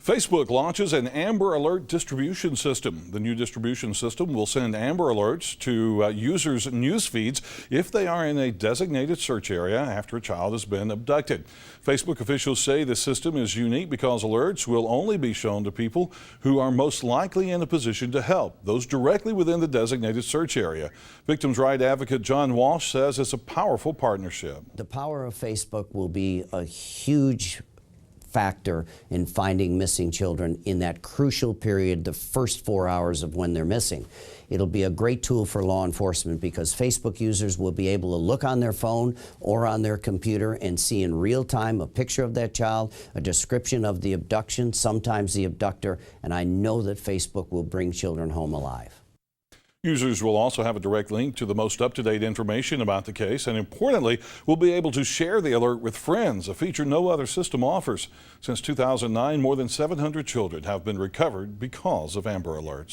Facebook launches an Amber Alert distribution system. The new distribution system will send Amber Alerts to users' news feeds if they are in a designated search area after a child has been abducted. Facebook officials say the system is unique because alerts will only be shown to people who are most likely in a position to help, those directly within the designated search area. Victims' right advocate John Walsh says it's a powerful partnership. The power of Facebook will be a huge factor in finding missing children in that crucial period, the first 4 hours of when they're missing. It'll be a great tool for law enforcement because Facebook users will be able to look on their phone or on their computer and see in real time a picture of that child, a description of the abduction, sometimes the abductor, and I know that Facebook will bring children home alive. Users will also have a direct link to the most up-to-date information about the case, and importantly, will be able to share the alert with friends, a feature no other system offers. Since 2009, more than 700 children have been recovered because of Amber Alerts.